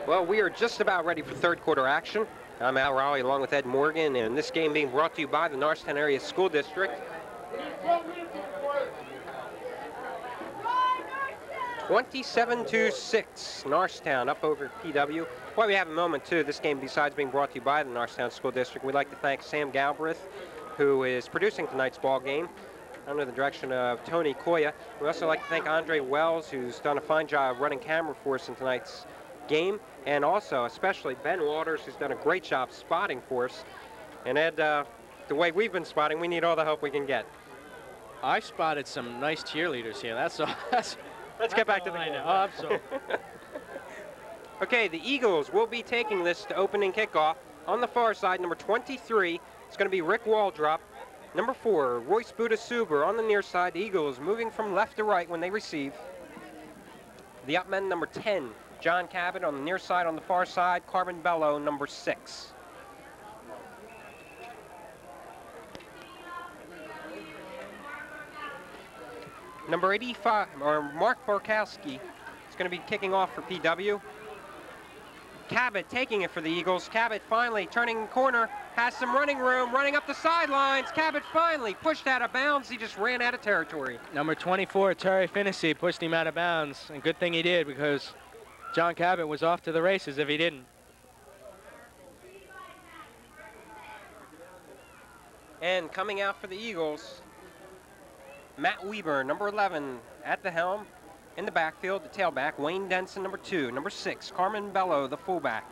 Well, we are just about ready for third quarter action. I'm Al Raleigh along with Ed Morgan, and this game being brought to you by the Norristown Area School District. 27-6, Norristown up over PW. While we have a moment too, this game, besides being brought to you by the Norristown School District, we'd like to thank Sam Galbraith, who is producing tonight's ball game under the direction of Tony Koya. We'd also like to thank Andre Wells, who's done a fine job running camera for us in tonight's game, and also especially Ben Waters, who's done a great job spotting for us. And Ed, the way we've been spotting, we need all the help we can get. I spotted some nice cheerleaders here. That's all. Let's get back to the game. Oh, I'm sorry. Okay, the Eagles will be taking this to opening kickoff. On the far side, number 23, it's going to be Rick Waldrop. Number 4, Royce Budasuber. On the near side, the Eagles moving from left to right when they receive. The up men, number 10, John Cabot. On the near side, on the far side, Carmen Bello, number 6. Number 85, or Mark Borkowski, is going to be kicking off for PW. Cabot taking it for the Eagles. Cabot finally turning the corner, has some running room, running up the sidelines. Cabot finally pushed out of bounds. He just ran out of territory. Number 24, Terry Finnessy, pushed him out of bounds. And good thing he did, because John Cabot was off to the races if he didn't. And coming out for the Eagles, Matt Weber, number 11, at the helm. In the backfield, the tailback, Wayne Denson, number 2. Number 6, Carmen Bello, the fullback.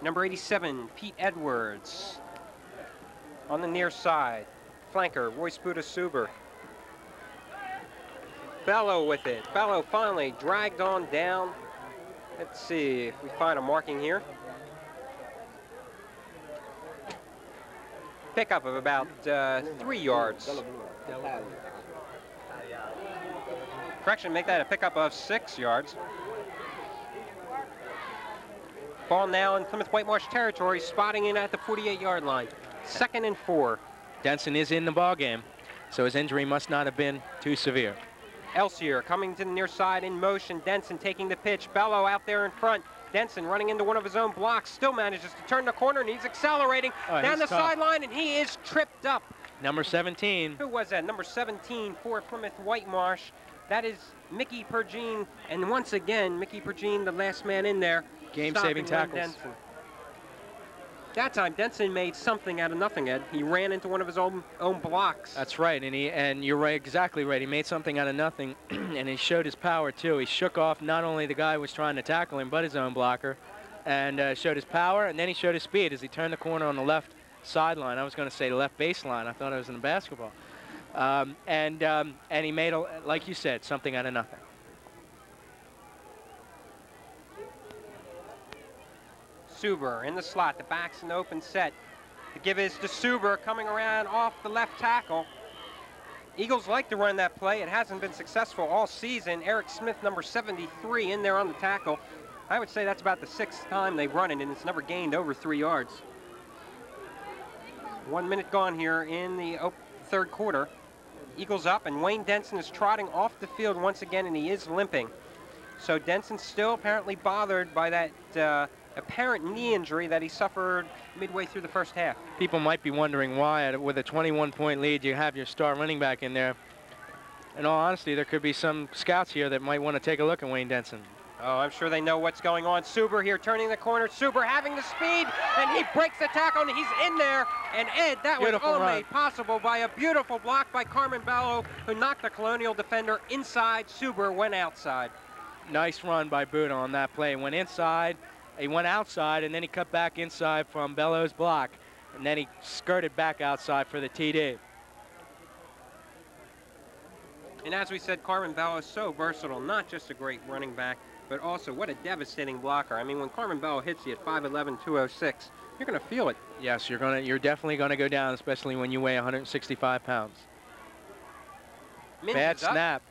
Number 87, Pete Edwards. On the near side, flanker, Royce Budasuber. Bello with it. Bello finally dragged on down. Let's see if we find a marking here. Pickup of about 3 yards. Correction, make that a pickup of 6 yards. Ball now in Plymouth Whitemarsh territory, spotting in at the 48-yard line. 2nd and 4. Denson is in the ball game, so his injury must not have been too severe. Elsier coming to the near side in motion. Denson taking the pitch. Bello out there in front. Denson running into one of his own blocks, still manages to turn the corner, and he's accelerating down the sideline, and he is tripped up. Number 17. Who was that? Number 17 for Plymouth Whitemarsh. That is Mickey Pergine, and once again, Mickey Pergine, the last man in there. Game-saving tackles. Denson. That time, Denson made something out of nothing, Ed. He ran into one of his own blocks. That's right, and you're right, exactly right. He made something out of nothing, and he showed his power, too. He shook off not only the guy who was trying to tackle him, but his own blocker, and showed his power, and then he showed his speed as he turned the corner on the left sideline. I was going to say the left baseline. I thought it was in the basketball. And he made, like you said, something out of nothing. Suber in the slot, the back's an open set. The give is to Suber coming around off the left tackle. Eagles like to run that play. It hasn't been successful all season. Eric Smith, number 73, in there on the tackle. I would say that's about the 6th time they've run it, and it's never gained over 3 yards. 1 minute gone here in the third quarter. Eagles up, and Wayne Denson is trotting off the field once again, and he is limping. So Denson's still apparently bothered by that apparent knee injury that he suffered midway through the first half. People might be wondering why, with a 21-point lead, you have your star running back in there. In all honesty, there could be some scouts here that might want to take a look at Wayne Denson. Oh, I'm sure they know what's going on. Suber here turning the corner. Suber having the speed, and he breaks the tackle, and he's in there. And Ed, that was all made possible by a beautiful block by Carmen Bello, who knocked the Colonial defender inside. Suber went outside. Nice run by Buda on that play. Went inside. He went outside, and then he cut back inside from Bello's block, and then he skirted back outside for the TD. And as we said, Carmen Bello is so versatile, not just a great running back, but also what a devastating blocker. I mean, when Carmen Bello hits you at 5'11", 206, you're going to feel it. Yes, you're definitely going to go down, especially when you weigh 165 pounds. Bad snap.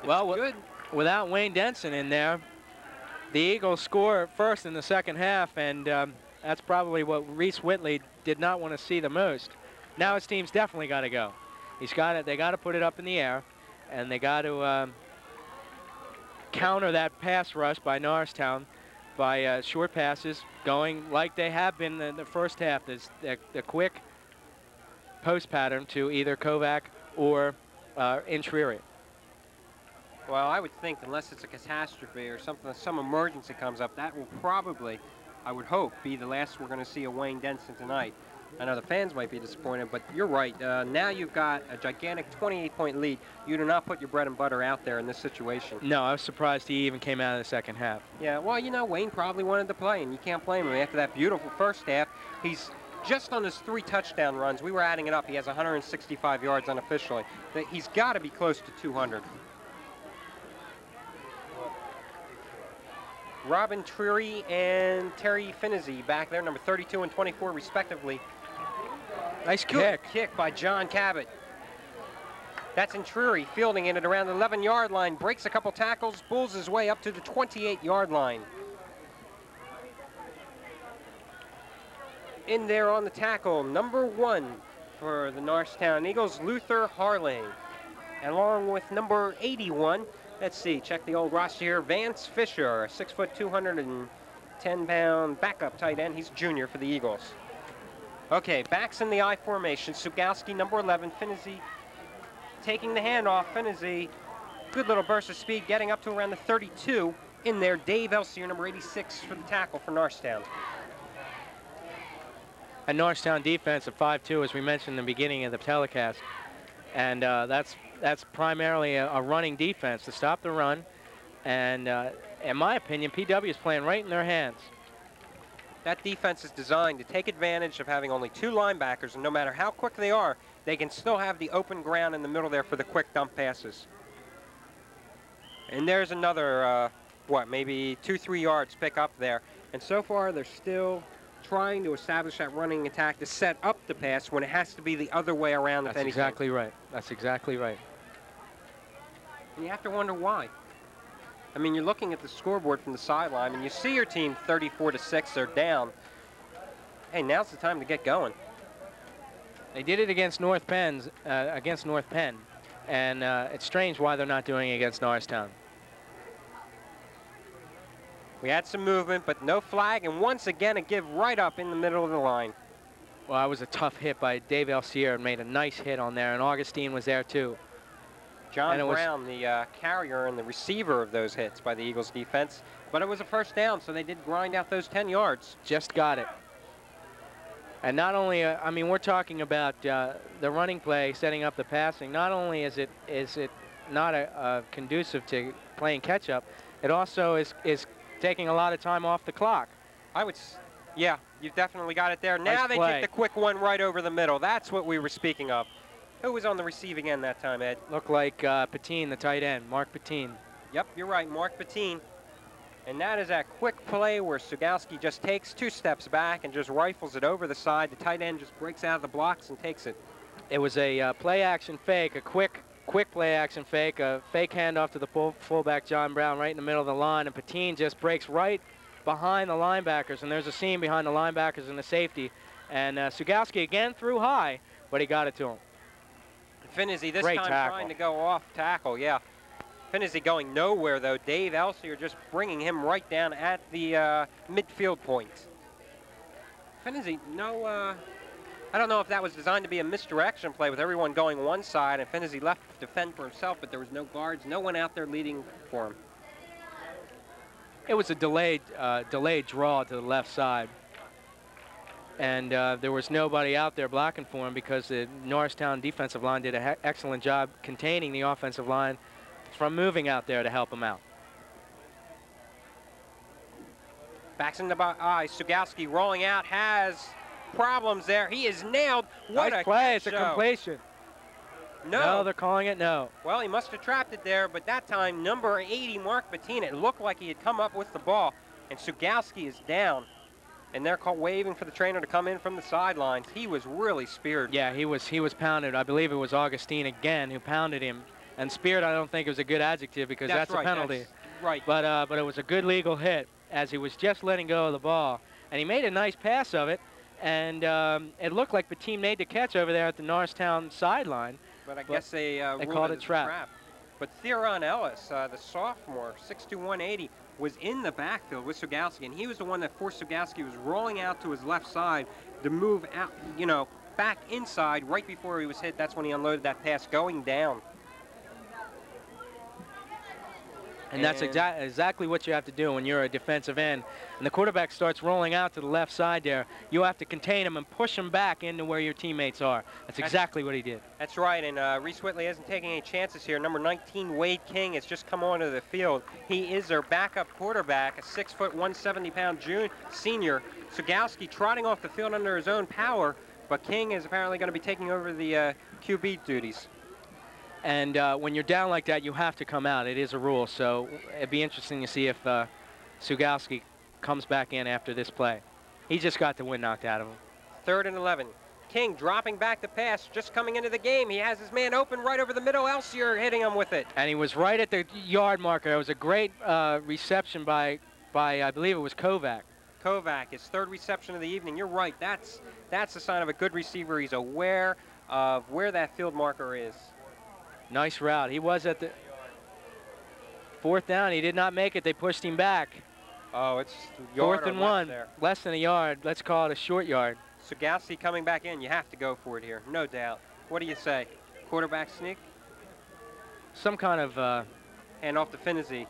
Well, without Wayne Denson in there, the Eagles score first in the second half, and that's probably what Reese Whitley did not want to see the most. Now his team's definitely got to go. He's got it. They got to put it up in the air, and they got to counter that pass rush by Norristown by short passes, going like they have been in the first half. The quick post pattern to either Kovac or Intrieri. Well, I would think unless it's a catastrophe or something, some emergency comes up, that will probably, I would hope, be the last we're going to see of Wayne Denson tonight. I know the fans might be disappointed, but you're right. Now you've got a gigantic 28-point lead. You do not put your bread and butter out there in this situation. No, I was surprised he even came out of the second half. Yeah, well, you know, Wayne probably wanted to play, and you can't blame him. After that beautiful first half, he's just on his 3 touchdown runs. We were adding it up. He has 165 yards unofficially. He's got to be close to 200. Robin Treary and Terry Finney back there, number 32 and 24 respectively. Nice Good kick by John Cabot. That's Intrieri fielding it at around the 11-yard line, breaks a couple tackles, bulls his way up to the 28-yard line. In there on the tackle, number 1 for the Norristown Eagles, Luther Harling. And along with number 81, let's see, check the old roster here, Vance Fisher, a 6 foot, 210-pound backup tight end. He's junior for the Eagles. Okay, backs in the I formation. Sugowski, number 11. Finney taking the handoff. Finney, good little burst of speed, getting up to around the 32. In there, Dave Elsier, number 86, for the tackle for Norristown. A Norristown defense of 5'2", as we mentioned in the beginning of the telecast. And that's primarily a running defense to stop the run. And in my opinion, PW is playing right in their hands. That defense is designed to take advantage of having only 2 linebackers, and no matter how quick they are, they can still have the open ground in the middle there for the quick dump passes. And there's another, maybe 2-3 yards pick up there. And so far, they're still trying to establish that running attack to set up the pass when it has to be the other way around. That's exactly right. That's exactly right. And you have to wonder why. I mean, you're looking at the scoreboard from the sideline, and you see your team 34-6. They're down. Hey, now's the time to get going. They did it against North Penn, and it's strange why they're not doing it against Norristown. We had some movement, but no flag, and once again a give right up in the middle of the line. Well, that was a tough hit by Dave Elsier, and made a nice hit on there, and Augustine was there too. John Brown, the carrier and the receiver of those hits by the Eagles defense. But it was a first down, so they did grind out those 10 yards. Just got it. And not only, I mean, we're talking about the running play, setting up the passing. Not only is it not conducive to playing catch-up, it also is taking a lot of time off the clock. Yeah, you've definitely got it there. Now they kick the quick one right over the middle. That's what we were speaking of. Who was on the receiving end that time, Ed? Looked like Patine, the tight end, Mark Patine. Yep, you're right, Mark Patine. And that is that quick play where Sugowski just takes 2 steps back and just rifles it over the side. The tight end just breaks out of the blocks and takes it. It was a play-action fake, a quick play-action fake, a fake handoff to the fullback John Brown right in the middle of the line, and Patine just breaks right behind the linebackers, and there's a seam behind the linebackers and the safety. And Sugowski again threw high, but he got it to him. Finney this time trying to go off tackle, yeah. Finney going nowhere, though. Dave Elsier just bringing him right down at the midfield point. Finney, I don't know if that was designed to be a misdirection play with everyone going one side and Finney left to defend for himself, but there was no guards, no one out there leading for him. It was a delayed draw to the left side. And there was nobody out there blocking for him because the Norristown defensive line did an excellent job containing the offensive line from moving out there to help him out. Backs in the eye. Sugowski rolling out, has problems there. He is nailed. What nice a play. It's a completion. No, they're calling it no. Well, he must have trapped it there, but that time, number 80, Mark Patine, it looked like he had come up with the ball, and Sugowski is down. And they're waving for the trainer to come in from the sidelines. He was really speared. Yeah, he was pounded. I believe it was Augustine again who pounded him. And speared, I don't think it was a good adjective because that's a penalty. That's right. But it was a good legal hit as he was just letting go of the ball. And he made a nice pass of it. And it looked like Patine made the catch over there at the Norristown sideline. But I guess they called it trap. But Theron Ellis, the sophomore, 6'2", 180, was in the backfield with Sugalski, and he was the one that forced Sugalski, was rolling out to his left side to move out, you know, back inside right before he was hit. That's when he unloaded that pass going down. And that's exactly what you have to do when you're a defensive end. And the quarterback starts rolling out to the left side there. You have to contain him and push him back into where your teammates are. That's exactly what he did. That's right, and Reese Whitley isn't taking any chances here. Number 19, Wade King, has just come onto the field. He is their backup quarterback, a 6', 170-pound senior. Sugalski trotting off the field under his own power, but King is apparently going to be taking over the QB duties. And when you're down like that, you have to come out. It is a rule. So it'd be interesting to see if Sugalski comes back in after this play. He just got the wind knocked out of him. 3rd and 11. King dropping back the pass, just coming into the game. He has his man open right over the middle. Elsier hitting him with it. And he was right at the yard marker. It was a great reception by I believe it was Kovac. Kovac, his 3rd reception of the evening. You're right. That's a sign of a good receiver. He's aware of where that field marker is. Nice route. He was at the 4th down. He did not make it. They pushed him back. Oh, it's 4th and 1. There. Less than a yard. Let's call it a short yard. Sugalski coming back in. You have to go for it here. No doubt. What do you say? Quarterback sneak? Some kind of handoff to Finney.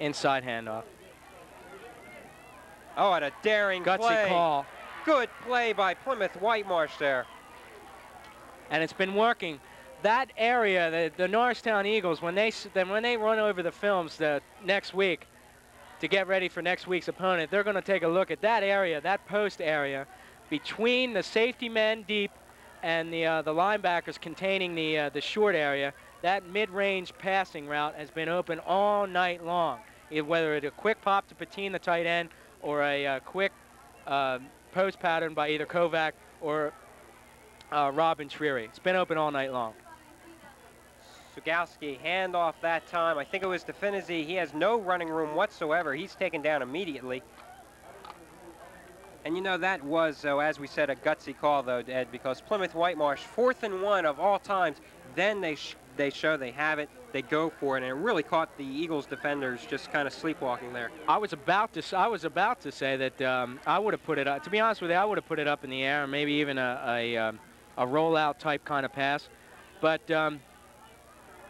Inside handoff. Oh, and a daring gutsy play. Call. Good play by Plymouth Whitemarsh there. And it's been working. That area, the Norristown Eagles, when they run over the films next week to get ready for next week's opponent, they're going to take a look at that area, that post area, between the safety men deep and the linebackers containing the short area. That mid-range passing route has been open all night long, whether it's a quick pop to Patine, the tight end, or a quick post pattern by either Kovac or Robin Treary. It's been open all night long. Sugalski handoff that time. I think it was to Finney. He has no running room whatsoever. He's taken down immediately. And you know, that was, as we said, a gutsy call, though, Ed, because Plymouth Whitemarsh, 4th and 1 of all times. Then they show they have it. They go for it, and it really caught the Eagles defenders just kind of sleepwalking there. I was about to say that I would have put it up. To be honest with you, I would have put it up in the air, maybe even a rollout type kind of pass. But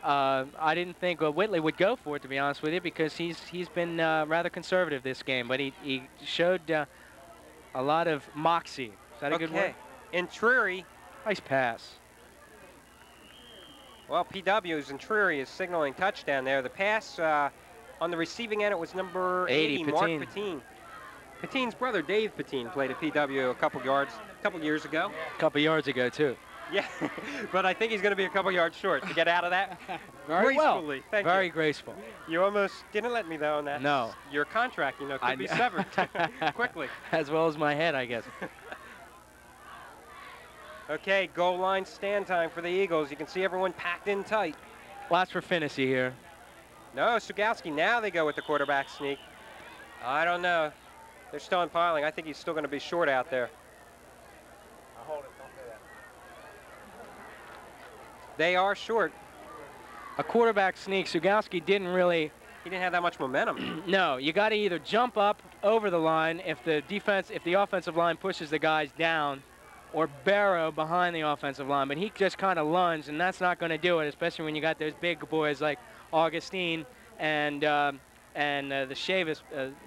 I didn't think Whitley would go for it, to be honest with you, because he's been rather conservative this game. But he showed a lot of moxie. Is that a good word? And Treary. Nice pass. Well, PW's and Treary is signaling touchdown there. The pass on the receiving end, it was number 80, Mark Patine. Patine's brother, Dave Patine, played at PW a couple years ago. A couple yards ago, too. Yeah, but I think he's going to be a couple yards short to get out of that. Very gracefully. Well. Thank Very you. graceful. You almost didn't let me, though, on that. No. Your contract, you know, could be severed quickly. As well as my head, I guess. Okay, goal line stand time for the Eagles. You can see everyone packed in tight. Lots for Finney here. No, Sugalski, now they go with the quarterback sneak. I don't know. They're still impiling. I think he's still going to be short out there. They are short. A quarterback sneak. Sugalski didn't really. He didn't have that much momentum. No, you got to either jump up over the line if the offensive line pushes the guys down, or barrow behind the offensive line. But he just kind of lunged, and that's not going to do it, especially when you got those big boys like Augustine and the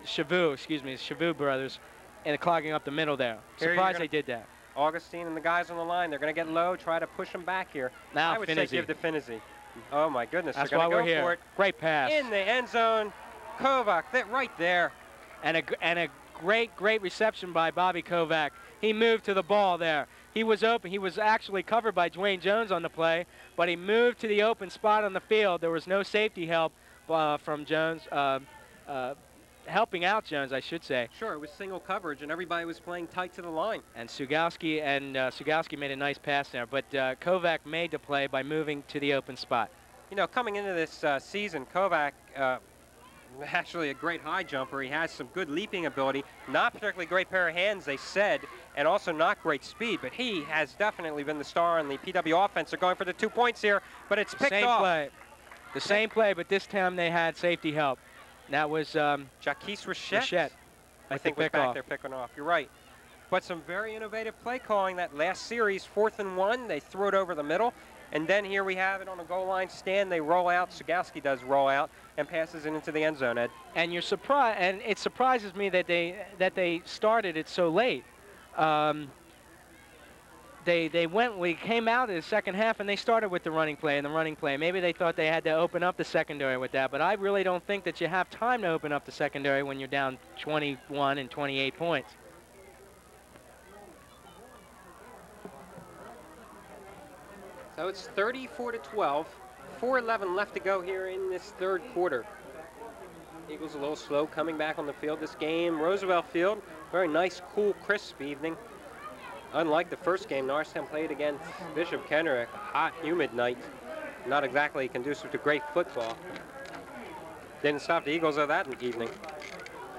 Chavou brothers, and clogging up the middle there. Surprised they did that. Augustine and the guys on the line, they're going to get low, try to push them back here. Now I would say give to Finney. Oh, my goodness. That's they're why going to we're go here. for it. Great pass. In the end zone. Kovac, right there. And a great reception by Bobby Kovac. He moved to the ball there. He was open. He was actually covered by Dwayne Jones on the play, but he moved to the open spot on the field. There was no safety help from Jones. Helping out Jones, I should say. Sure, it was single coverage, and everybody was playing tight to the line. And Sugalski made a nice pass there, but Kovac made the play by moving to the open spot. You know, coming into this season, Kovac Actually a great high jumper. He has some good leaping ability. Not particularly great pair of hands, they said, and also not great speed, but he has definitely been the star on the PW offense. They're going for the 2 points here, but it's picked off. The same play, but this time they had safety help. That was Jaquise Rochette. I think was back there picking off. You're right. But some very innovative play calling that last series, 4th and 1. They threw it over the middle. And then here we have it on a goal line stand. They roll out. Sagowski does roll out and passes it into the end zone, Ed. And you're surprised, and it surprises me that they started it so late. We came out in the second half and they started with the running play and the running play. Maybe they thought they had to open up the secondary with that, but I really don't think that you have time to open up the secondary when you're down 21 and 28 points. So it's 34-12, 4:11 left to go here in this third quarter. Eagles a little slow coming back on the field this game. Roosevelt Field, very nice, cool, crisp evening. Unlike the first game, Norristown played against Bishop Kenrick, a hot, humid night. Not exactly conducive to great football. Didn't stop the Eagles of that evening.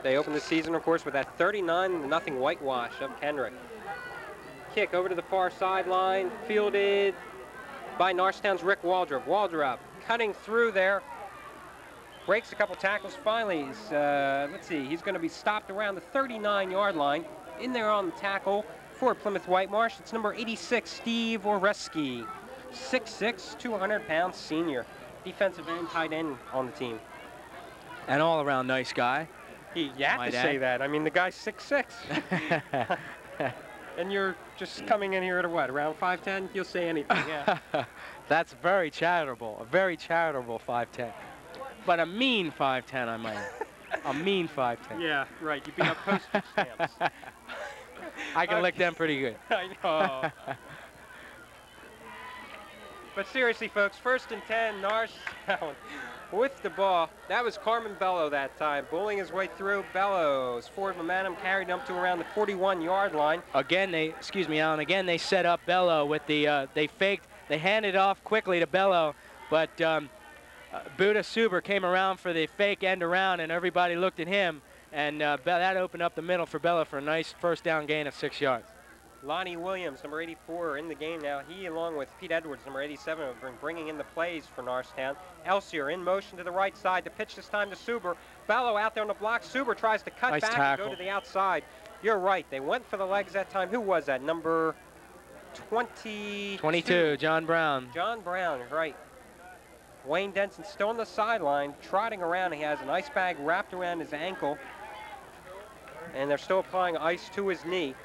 They opened the season, of course, with that 39-0 whitewash of Kenrick. Kick over to the far sideline, fielded by Norristown's Rick Waldrop. Waldrop cutting through there, breaks a couple tackles. Finally, let's see, he's going to be stopped around the 39-yard line. In there on the tackle for Plymouth Whitemarsh, it's number 86, Steve Voreski. 6'6", 200-pound senior. Defensive end, tight end on the team. An all-around nice guy. You have to say that. I mean, the guy's 6'6". And you're just coming in here at what, around 5'10"? You'll say anything, yeah. That's very charitable, a very charitable 5'10". But a mean 5'10", I might add. A mean 5'10". Yeah, right. You beat up postage stamps. I can lick them pretty good. I know. But seriously, folks, 1st and 10, Norristown with the ball. That was Carmen Bello that time, bullying his way through. Bello's forward momentum carried him to around the 41-yard line. Again, Alan, again, they set up Bello with the, they handed off quickly to Bello, but Buddha Suber came around for the fake end around, and everybody looked at him, and that opened up the middle for Bello for a nice first down gain of 6 yards. Lonnie Williams, number 84, in the game now. He, along with Pete Edwards, number 87, have been bringing in the plays for Norristown. Elsier in motion to the right side. The pitch this time to Suber. Bello out there on the block. Suber tries to cut back and go to the outside. You're right. They went for the legs that time. Who was that? Number 22, John Brown. John Brown, right. Wayne Denson still on the sideline, trotting around. He has an ice bag wrapped around his ankle, and they're still applying ice to his knee.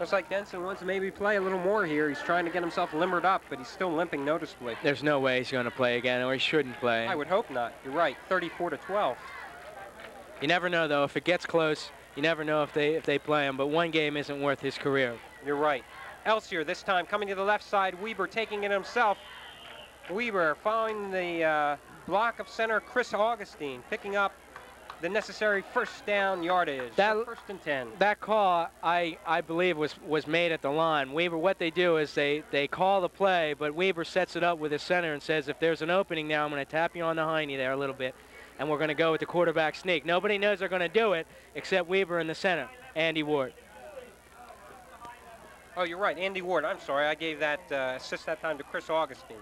Looks like Denson wants to maybe play a little more here. He's trying to get himself limbered up, but he's still limping noticeably. There's no way he's going to play again, or he shouldn't play. I would hope not. You're right, 34-12. You never know, though. If it gets close, you never know if they play him, but one game isn't worth his career. You're right. Elsier this time coming to the left side. Weber taking it himself. Weber following the block of center Chris Augustine, picking up the necessary first down yardage. First and 10. That call, I believe, was made at the line. Weber, what they do is they call the play, but Weber sets it up with his center and says, if there's an opening now, I'm going to tap you on the hiney there a little bit, and we're going to go with the quarterback sneak. Nobody knows they're going to do it except Weber in the center, Andy Ward. Oh, you're right, Andy Ward. I'm sorry, I gave that assist that time to Chris Augustine.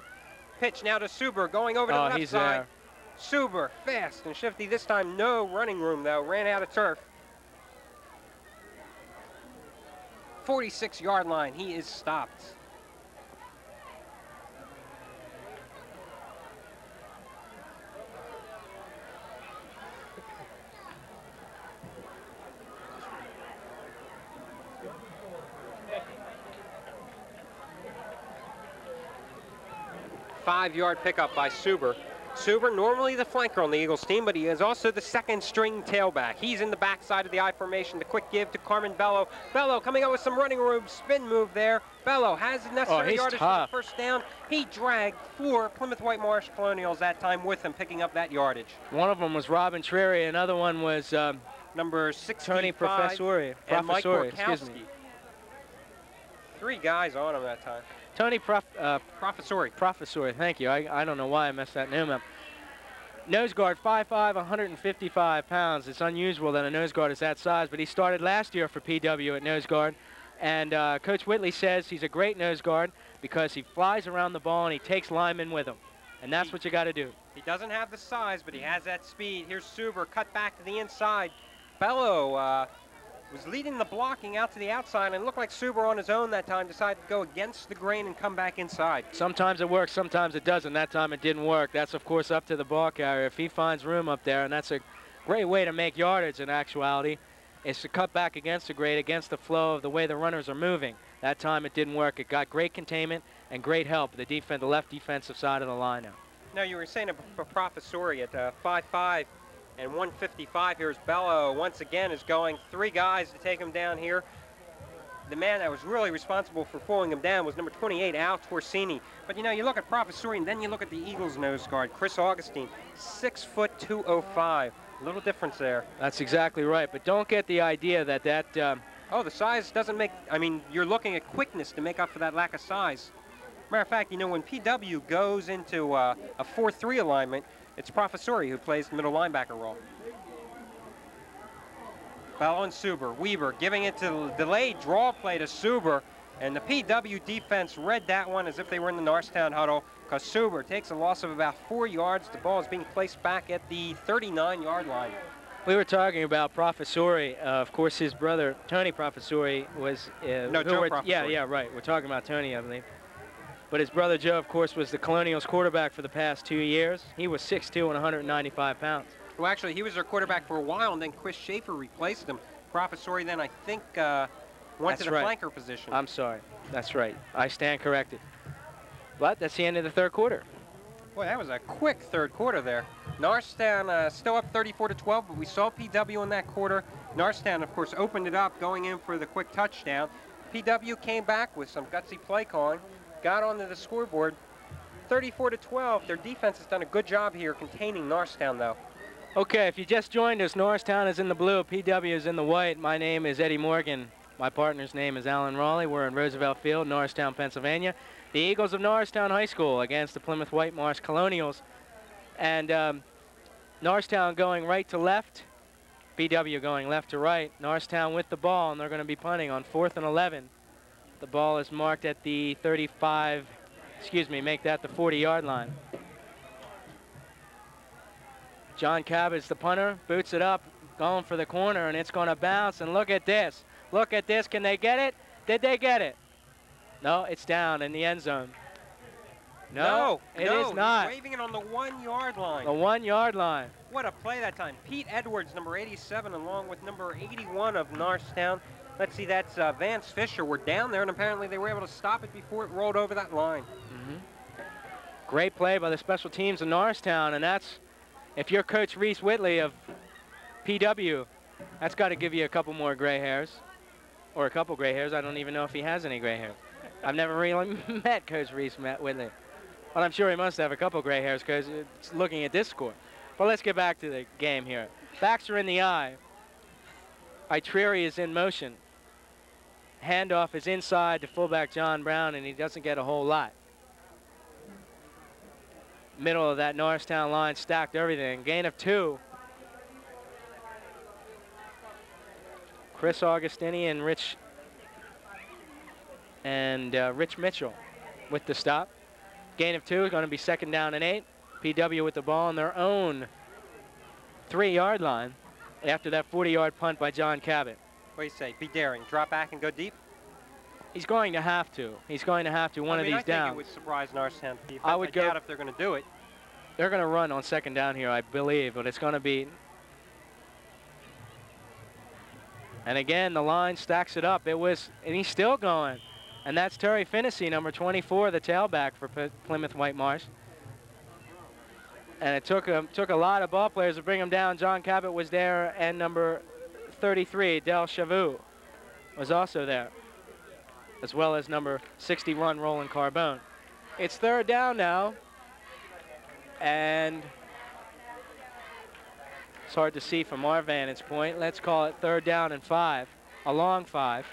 Pitch now to Suber, going over to the left side. There. Suber, fast and shifty. This time, no running room, though. Ran out of turf. 46-yard line. He is stopped. Five-yard pickup by Suber. Suber, normally the flanker on the Eagles team, but he is also the second string tailback. He's in the backside of the I formation. The quick give to Carmen Bello. Bello coming out with some running room, spin move there. Bello has the necessary yardage for the first down. He dragged four Plymouth Whitemarsh Colonials that time with him, picking up that yardage. One of them was Robin Treary. Another one was number 65, Tony Professori. And Mike Borkowski. Three guys on him that time. Tony Professori. Professori, thank you. I don't know why I messed that name up. Nose guard, 5'5", 155 pounds. It's unusual that a nose guard is that size, but he started last year for PW at nose guard. And Coach Whitley says he's a great nose guard because he flies around the ball and he takes linemen with him. And that's what you got to do. He doesn't have the size, but he has that speed. Here's Suber, cut back to the inside. Bello was leading the blocking out to the outside, and it looked like Suber on his own that time decided to go against the grain and come back inside. Sometimes it works, sometimes it doesn't. That time it didn't work. That's, of course, up to the ball carrier. If he finds room up there, and that's a great way to make yardage in actuality, is to cut back against the grade, against the flow of the way the runners are moving. That time it didn't work. It got great containment and great help, the left defensive side of the line now. Now, you were saying a Professori at 5'5", and 155. Here's Bello once again is going 3 guys to take him down here. The man that was really responsible for pulling him down was number 28, Al Torsini. But you know, you look at Professori and then you look at the Eagles nose guard, Chris Augustine, 6 foot 205. A little difference there. That's exactly right, but don't get the idea that oh, the size doesn't make, I mean, you're looking at quickness to make up for that lack of size. Matter of fact, you know, when PW goes into a 4-3 alignment, it's Professori who plays the middle linebacker role. Bello and Suber. Weaver giving it to the delayed draw play to Suber. And the PW defense read that one as if they were in the Norristown huddle, because Suber takes a loss of about 4 yards. The ball is being placed back at the 39-yard line. We were talking about Professori. Of course, his brother, Tony Professori, was... no, Joe Professori. Yeah, right. We're talking about Tony, I believe. But his brother Joe, of course, was the Colonials quarterback for the past 2 years. He was 6'2" and 195 pounds. Well, actually, he was their quarterback for a while, and then Chris Schaefer replaced him. Professori then, I think, went to the flanker position. I'm sorry. That's right. I stand corrected. But that's the end of the third quarter. Boy, that was a quick third quarter there. Norristown still up 34-12, but we saw PW in that quarter. Norristown, of course, opened it up, going in for the quick touchdown. PW came back with some gutsy play calling, got onto the scoreboard. 34-12. Their defense has done a good job here containing Norristown, though. Okay, if you just joined us, Norristown is in the blue, PW is in the white. My name is Eddie Morgan. My partner's name is Alan Raleigh. We're in Roosevelt Field, Norristown, Pennsylvania. The Eagles of Norristown High School against the Plymouth Whitemarsh Colonials. And Norristown going right to left, PW going left to right. Norristown with the ball, and they're going to be punting on 4th and 11. The ball is marked at the 35, excuse me, make that the 40-yard line. John Cabot's the punter, boots it up, going for the corner, and it's going to bounce. And look at this. Look at this. Can they get it? Did they get it? No, it's down in the end zone. No, it is not. He's waving it on the 1-yard line. The 1-yard line. What a play that time. Pete Edwards, number 87, along with number 81 of Norristown. Let's see, that's Vance Fisher. We're down there, and apparently they were able to stop it before it rolled over that line. Great play by the special teams of Norristown, and that's, if you're Coach Reese Whitley of PW, that's got to give you a couple more gray hairs, or a couple gray hairs. I don't even know if he has any gray hairs. I've never really met Coach Reese Whitley, but I'm sure he must have a couple gray hairs because it's looking at this score. But let's get back to the game here. Backs are in the eye. Itrieri is in motion. Handoff is inside to fullback John Brown, and he doesn't get a whole lot. Middle of that Norristown line stacked everything. Gain of 2. Chris Augustini and Rich Mitchell with the stop. Gain of 2 is going to be 2nd down and 8. PW with the ball on their own 3-yard line after that 40-yard punt by John Cabot. What do you say? Be daring. Drop back and go deep? He's going to have to. He's going to have to. One of these downs. I think it would surprise Norristown defense. I doubt if they're going to do it. They're going to run on 2nd down here, I believe, but it's going to be. And again, the line stacks it up. And he's still going. And that's Terry Finnessy, number 24, the tailback for Plymouth Whitemarsh. And it took a lot of ball players to bring him down. John Cabot was there, and number 33, Del Chavou, was also there, as well as number 61, Roland Carbone. It's 3rd down now, and it's hard to see from our vantage point. Let's call it 3rd down and 5, a long 5,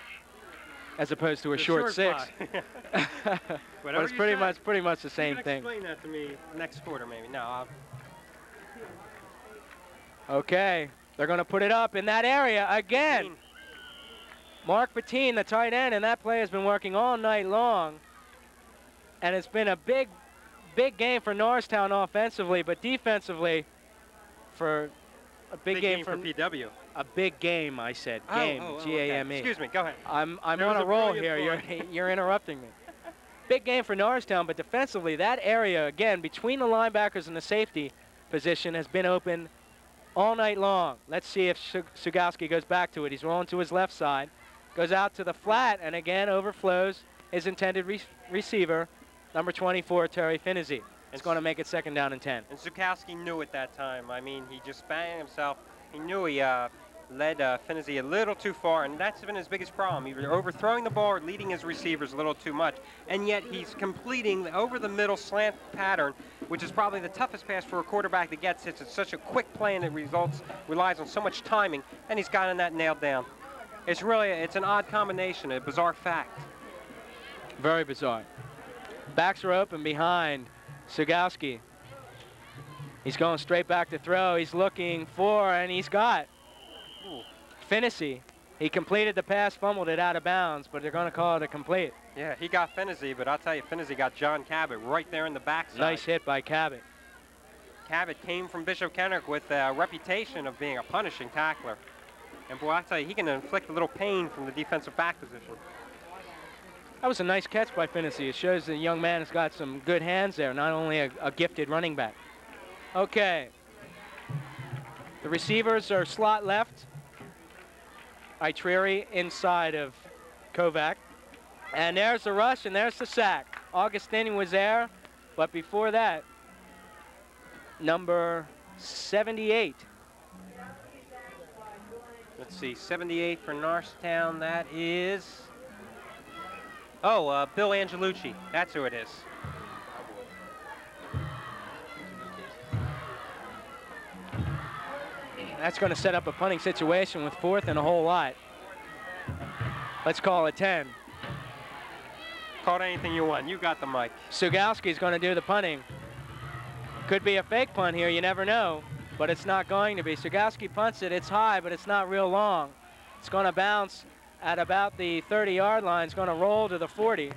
as opposed to a short 6. But it's pretty much the same thing. Explain that to me next quarter, maybe. No. Okay, they're going to put it up in that area again. Mark Patine, the tight end, and that play has been working all night long. And it's been a big game for Norristown offensively, but defensively for a big game for PW. A big game, I said. Game, G-A-M-E. Okay. Excuse me, go ahead. I'm on a roll here. You're interrupting me. Big game for Norristown, but defensively, that area, again, between the linebackers and the safety position has been open all night long. Let's see if Sugowski goes back to it. He's rolling to his left side. Goes out to the flat, and again overflows his intended receiver, number 24, Terry Finizzi. It's going to make it 2nd down and 10. And Sugowski knew it that time. I mean, he just banged himself. He knew he led Finizzi a little too far, and that's been his biggest problem. Either overthrowing the ball or leading his receivers a little too much. And yet he's completing the over-the-middle slant pattern, which is probably the toughest pass for a quarterback to get since it's such a quick play and it relies on so much timing, and he's gotten that nailed down. It's an odd combination, a bizarre fact. Very bizarre. Backs are open behind Sugowski. He's going straight back to throw. He's looking for, and he's got Finizzi. He completed the pass, fumbled it out of bounds, but they're going to call it a complete. Yeah, he got Finizzi, but I'll tell you, Finizzi got John Cabot right there in the backside. Nice hit by Cabot. Cabot came from Bishop Kenrick with a reputation of being a punishing tackler. And boy, I'll tell you, he can inflict a little pain from the defensive back position. That was a nice catch by Finizzi. It shows the young man has got some good hands there, not only a gifted running back. Okay. The receivers are slot left. Itrieri inside of Kovac. And there's the rush, and there's the sack. Augustini was there, but before that, number 78. Let's see, 78 for Norristown. That is, Bill Angelucci. That's who it is. That's going to set up a punting situation with 4th and a whole lot. Let's call it 10. Call it anything you want. You got the mic. Sugowski's going to do the punting. Could be a fake punt here. You never know. But it's not going to be. Sugowski punts it. It's high, but it's not real long. It's going to bounce at about the 30-yard line. It's going to roll to the 40.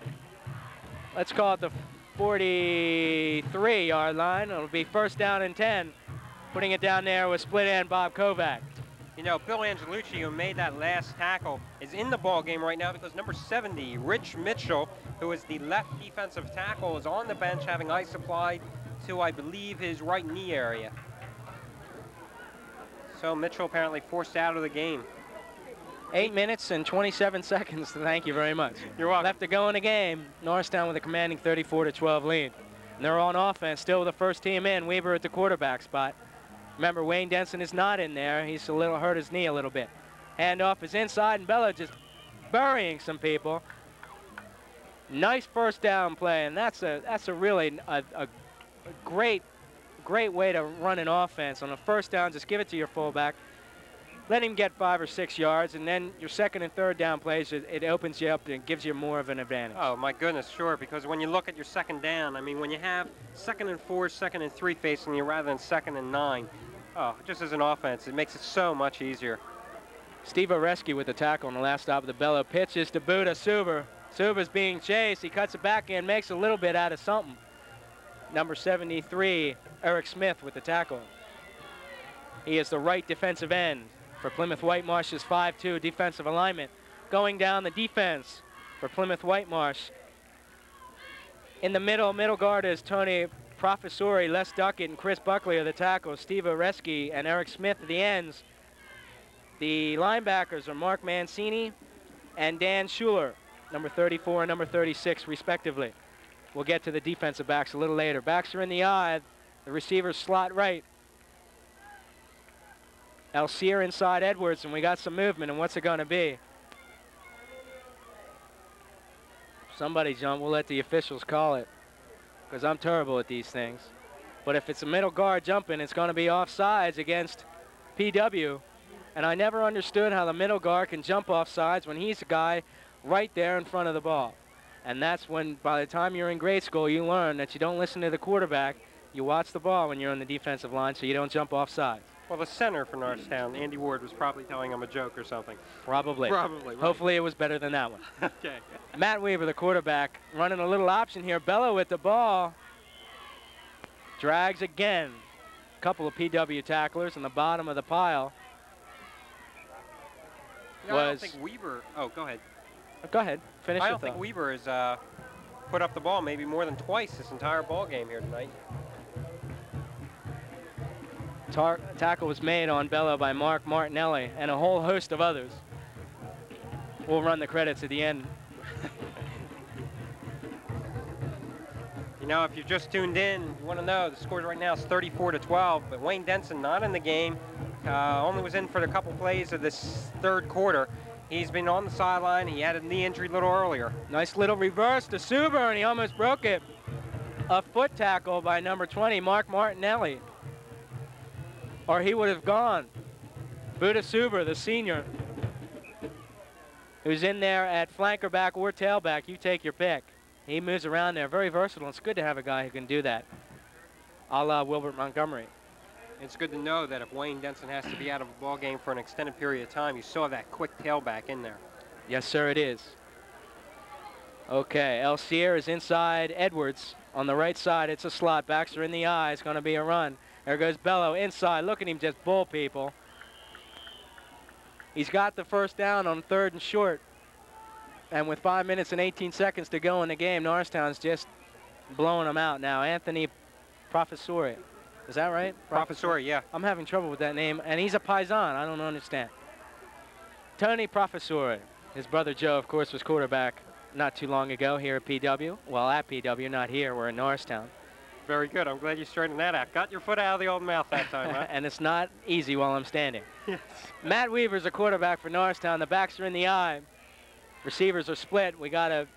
Let's call it the 43-yard line. It'll be 1st down and 10. Putting it down there with split end Bob Kovac. You know, Bill Angelucci, who made that last tackle, is in the ball game right now because number 70, Rich Mitchell, who is the left defensive tackle, is on the bench having ice applied to, I believe, his right knee area. So Mitchell apparently forced out of the game. 8 minutes and 27 seconds. Thank you very much. You're welcome. Left to go in the game. Norristown with a commanding 34-12 lead. And they're on offense, still with the first team in. Weaver at the quarterback spot. Remember, Wayne Denson is not in there. He's hurt his knee a little bit. Handoff is inside, and Bella just burying some people. Nice 1st down play, and that's a really great way to run an offense. On a 1st down, just give it to your fullback. Let him get 5 or 6 yards, and then your 2nd and 3rd down plays, it opens you up and gives you more of an advantage. Oh, my goodness, sure, because when you look at your 2nd down, I mean, when you have 2nd and 4, 2nd and 3 facing you rather than 2nd and 9, just as an offense, it makes it so much easier. Steve Voreski with the tackle on the last stop of the Bello. Pitches to Buda Suber. Suber's being chased. He cuts it back in, makes a little bit out of something. Number 73, Eric Smith with the tackle. He is the right defensive end for Plymouth Whitemarsh's 5-2 defensive alignment. Going down the defense for Plymouth Whitemarsh. In the middle guard is Tony Professori, Les Duckett, and Chris Buckley are the tackles. Steve Oreski and Eric Smith at the ends. The linebackers are Mark Mancini and Dan Schuler, number 34 and number 36, respectively. We'll get to the defensive backs a little later. Backs are in the eye. The receivers slot right. Alcier inside Edwards, and we got some movement, and what's it going to be? Somebody jump. We'll let the officials call it, because I'm terrible at these things. But if it's a middle guard jumping, it's going to be offsides against PW. And I never understood how the middle guard can jump offsides when he's a guy right there in front of the ball. And that's when, by the time you're in grade school, you learn that you don't listen to the quarterback. You watch the ball when you're on the defensive line so you don't jump offsides. Well, the center for Norristown, Andy Ward, was probably telling him a joke or something. Probably. Probably. Right. Hopefully it was better than that one. Okay. Matt Weaver, the quarterback, running a little option here. Bello with the ball. Drags again. A couple of PW tacklers in the bottom of the pile. No, I don't think Weaver. Oh, go ahead. Go ahead. Finish I your don't think thought. Weaver has put up the ball maybe more than twice this entire ball game here tonight. Tackle was made on Bello by Mark Martinelli and a whole host of others. We'll run the credits at the end. You know, if you've just tuned in, you want to know the score right now is 34-12, but Wayne Denson not in the game. Only was in for a couple plays of this third quarter. He's been on the sideline. He had a knee injury a little earlier. Nice little reverse to Suber, and he almost broke it. A foot tackle by number 20, Mark Martinelli. Or he would have gone. Buddha Suber, the senior, who's in there at flanker back or tailback. You take your pick. He moves around there, very versatile. It's good to have a guy who can do that, a la Wilbert Montgomery. It's good to know that if Wayne Denson has to be out of a ball game for an extended period of time, you saw that quick tailback in there. Yes, sir, it is. Okay, El Sierra is inside Edwards. On the right side, it's a slot. Backs are in the eye. It's going to be a run. There goes Bello inside. Look at him just bull people. He's got the first down on 3rd and short. And with 5 minutes and 18 seconds to go in the game, Norristown's just blowing them out now. Anthony Professori. Is that right? Professori, yeah. I'm having trouble with that name. And he's a Paisan. I don't understand. Tony Professori. His brother Joe, of course, was quarterback not too long ago here at PW. Well, at PW, not here. We're in Norristown. Very good. I'm glad you straightened that out. Got your foot out of the old mouth that time, huh? And it's not easy while I'm standing. Yes. Matt Weaver's a quarterback for Norristown. The backs are in the eye. Receivers are split. We got to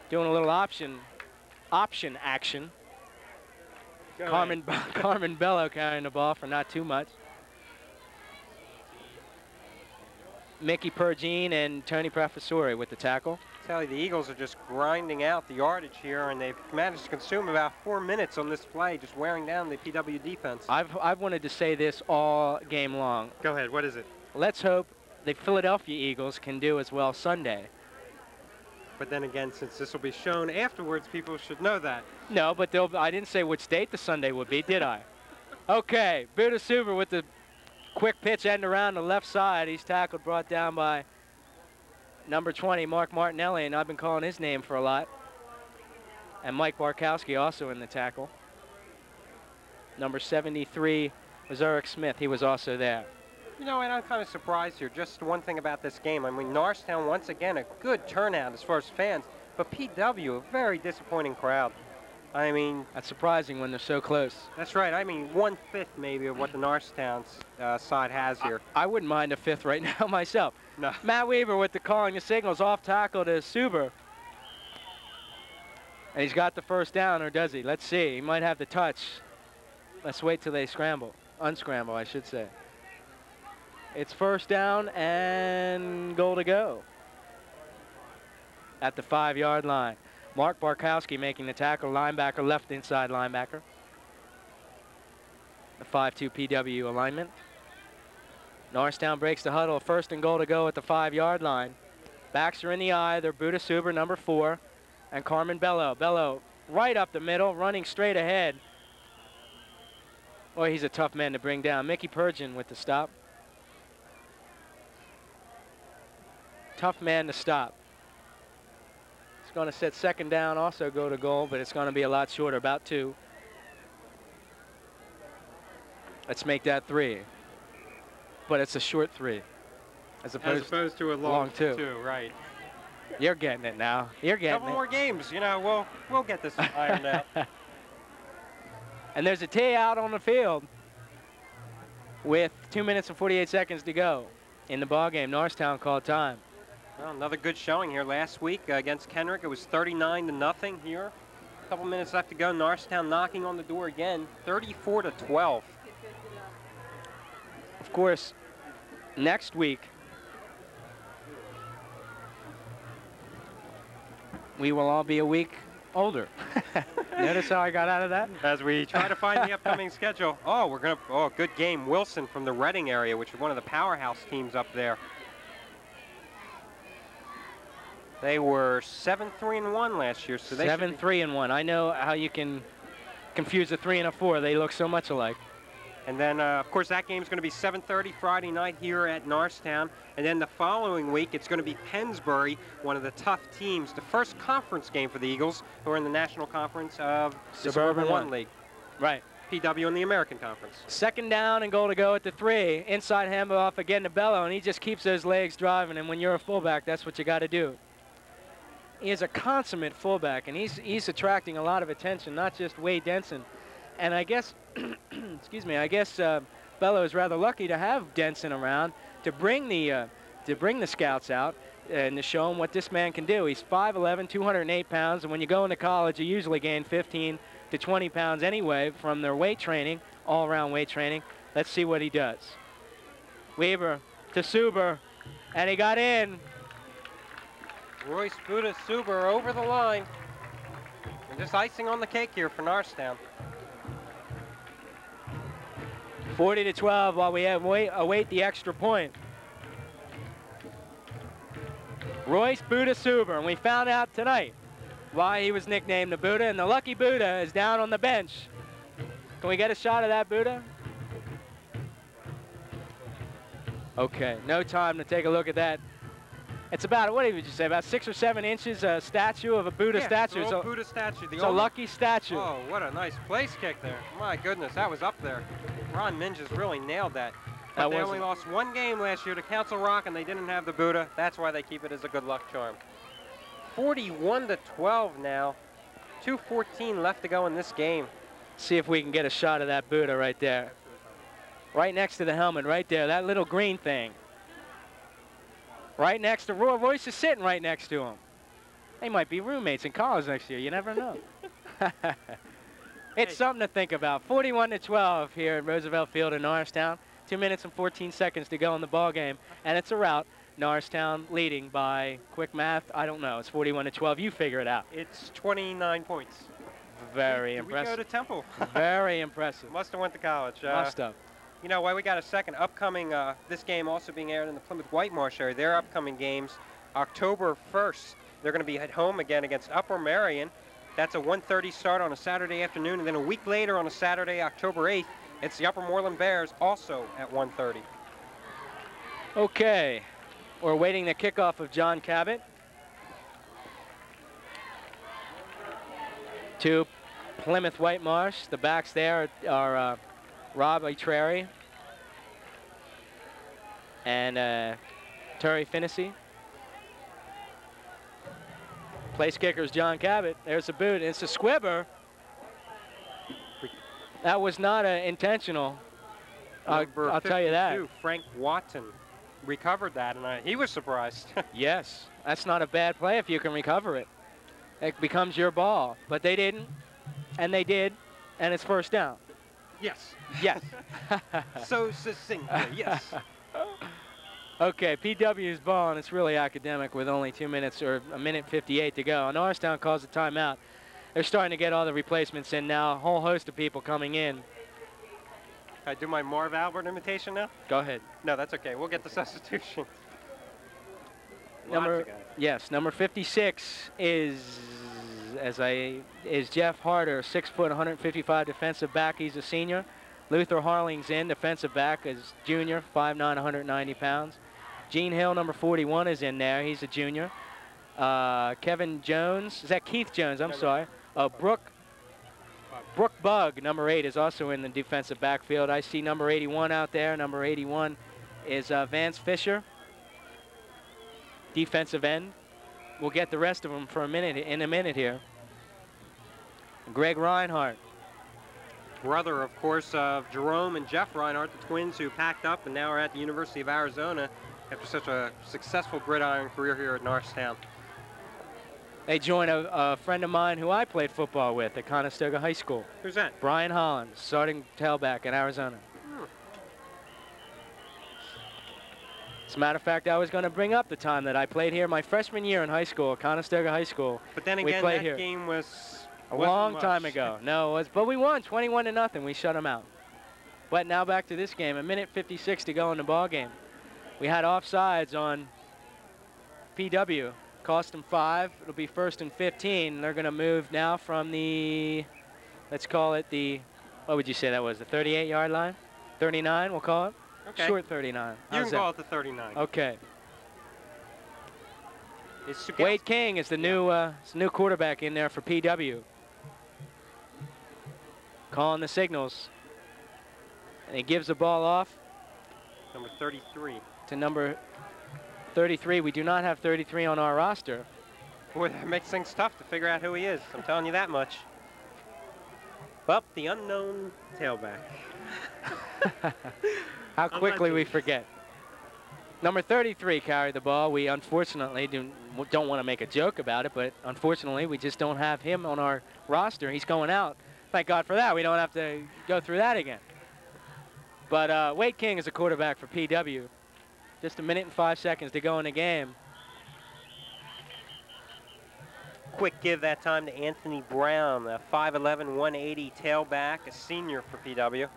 doing a little option action. Carmen Bello carrying the ball for not too much. Mickey Pergine and Tony Professori with the tackle. Tell you, the Eagles are just grinding out the yardage here, and they've managed to consume about 4 minutes on this play, just wearing down the PW defense. I've wanted to say this all game long. Go ahead. What is it? Let's hope the Philadelphia Eagles can do as well Sunday. But then again, since this will be shown afterwards, people should know that. No, but I didn't say which date the Sunday would be, did I? Okay, Buda Suber with the quick pitch end around the left side. He's tackled, brought down by number 20, Mark Martinelli, and I've been calling his name for a lot. And Mike Barkowski also in the tackle. Number 73 was Eric Smith. He was also there. You know, and I'm kind of surprised here. Just one thing about this game. I mean, Norristown, once again, a good turnout as far as fans, but PW, a very disappointing crowd. I mean, that's surprising when they're so close. That's right. I mean, 1/5 maybe of what the Norristown side has here. I wouldn't mind a 5th right now myself. No. Matt Weaver with the calling the signals, off tackle to Suber. And he's got the first down, or does he? Let's see. He might have the touch. Let's wait till they scramble. Unscramble, I should say. It's first down and goal to go at the 5-yard line. Mark Barkowski making the tackle, linebacker, left inside linebacker. The 5-2 PW alignment. Norristown breaks the huddle, 1st and goal to go at the 5-yard line. Backs are in the eye. They're Buda Suber, number 4, and Carmen Bello. Bello right up the middle, running straight ahead. Boy, he's a tough man to bring down. Mickey Pergine with the stop. Tough man to stop. It's going to set 2nd down, also go to goal, but it's going to be a lot shorter, about 2. Let's make that 3. But it's a short 3. As opposed to a long 2. Right. You're getting it now. You're getting it. Couple more games, you know, we'll get this ironed out. And there's a tee out on the field with 2 minutes and 48 seconds to go in the ball game. Norristown called time. Well, another good showing here last week against Kenrick. It was 39-0 here. A couple minutes left to go. Norristown knocking on the door again, 34-12. Of course, next week we will all be a week older. Notice how I got out of that? As we try to find the upcoming schedule. Oh, good game. Wilson from the Reading area, which is one of the powerhouse teams up there. They were 7-3-1 last year, so they 7-3-1. I know how you can confuse a 3 and a 4. They look so much alike. And then, of course, that game's going to be 7:30 Friday night here at Norristown. And then the following week, it's going to be Pennsbury, one of the tough teams. The first conference game for the Eagles, who are in the National Conference of the Suburban 1 League. Right. PW in the American Conference. Second down and goal to go at the 3. Inside handoff again to Bello, and he just keeps those legs driving. And when you're a fullback, that's what you got to do. He is a consummate fullback, and he's attracting a lot of attention, not just Wade Denson. And I guess, excuse me, I guess Bello is rather lucky to have Denson around to bring the scouts out and to show them what this man can do. He's 5'11", 208 pounds, and when you go into college, you usually gain 15 to 20 pounds anyway from their weight training, all-around weight training. Let's see what he does. Weaver to Suber, and he got in. Royce Buda Suber over the line. And just icing on the cake here for Norristown. 40-12 while we await the extra point. Royce Buda Suber, and we found out tonight why he was nicknamed the Buddha, and the lucky Buddha is down on the bench. Can we get a shot of that Buddha? Okay, no time to take a look at that. It's about, what did you say, about 6 or 7 inches statue of a Buddha statue. It's a Buddha statue. It's a lucky statue. Oh, what a nice place kick there. My goodness, that was up there. Ron Minges really nailed that. But they only lost 1 game last year to Council Rock, and they didn't have the Buddha. That's why they keep it as a good luck charm. 41-12 now. 2:14 left to go in this game. See if we can get a shot of that Buddha right there. Right next to the helmet, right there, that little green thing. Right next to Roy. Royce is sitting right next to him. They might be roommates in college next year. You never know. It's something to think about. 41-12 here at Roosevelt Field in Norristown. 2 minutes and 14 seconds to go in the ball game, and it's a rout. Norristown leading by quick math. I don't know. It's 41-12. You figure it out. It's 29 points. Very impressive. We go to Temple. Very impressive. Must have went to college. Must have. You know, while we got a second, upcoming, this game also being aired in the Plymouth Whitemarsh area, their upcoming games, October 1st, they're going to be at home again against Upper Merion. That's a 1:30 start on a Saturday afternoon, and then a week later on a Saturday, October 8th, it's the Upper Moreland Bears, also at 1:30. Okay, we're awaiting the kickoff of John Cabot. To Plymouth Whitemarsh. The backs there are Rob Trary and Terry Finnessy. Place kicker is John Cabot. There's a boot. It's a squibber. That was not intentional. I'll tell you that. Frank Watson recovered that, and he was surprised. Yes, that's not a bad play if you can recover it. It becomes your ball. But they didn't, and they did, and it's first down. Yes. Yes. So succinctly, yes. Okay, PW's ball, and it's really academic with only 2 minutes or a minute 58 to go. And Norristown calls a timeout. They're starting to get all the replacements in now. A whole host of people coming in. Can I do my Marv Albert imitation now? Go ahead. No, that's okay. We'll get the substitution. Number 56 is Jeff Harder, 6 foot, 155 defensive back. He's a senior. Luther Harling's in, defensive back, is junior, 5'9", 190 pounds. Gene Hill, number 41, is in there. He's a junior. Kevin Jones, is that Keith Jones? I'm sorry. Brooke Bugg, number 8, is also in the defensive backfield. I see number 81 out there. Number 81 is Vance Fisher, defensive end. We'll get the rest of them for in a minute here. Greg Reinhardt. Brother, of course, of Jerome and Jeff Reinhardt, the twins who packed up and now are at the University of Arizona after such a successful gridiron career here at Norristown. They join a friend of mine who I played football with at Conestoga High School. Who's that? Brian Hollins, starting tailback at Arizona. As a matter of fact, I was going to bring up the time that I played here my freshman year in high school, Conestoga High School. But then again, that game was a long time ago. No, it was, but we won 21-0. We shut them out. But now back to this game. 1:56 to go in the ball game. We had offsides on PW. Cost them 5. It'll be 1st and 15. They're going to move now from the, let's call it the, what would you say that was, the 38-yard line? 39, we'll call it? Okay. Short 39. You can call it the 39. Okay. Wade King is the new quarterback in there for PW. Calling the signals. And he gives the ball off. Number 33. To number 33. We do not have 33 on our roster. Boy, that makes things tough to figure out who he is. I'm telling you that much. Well, the unknown tailback. How quickly we forget. Number 33 carried the ball. We unfortunately don't want to make a joke about it, but unfortunately we just don't have him on our roster. He's going out. Thank God for that. We don't have to go through that again. But Wade King is a quarterback for PW. Just 1 minute and 5 seconds to go in the game. Quick give that time to Anthony Brown, a 5'11", 180 tailback, a senior for PW.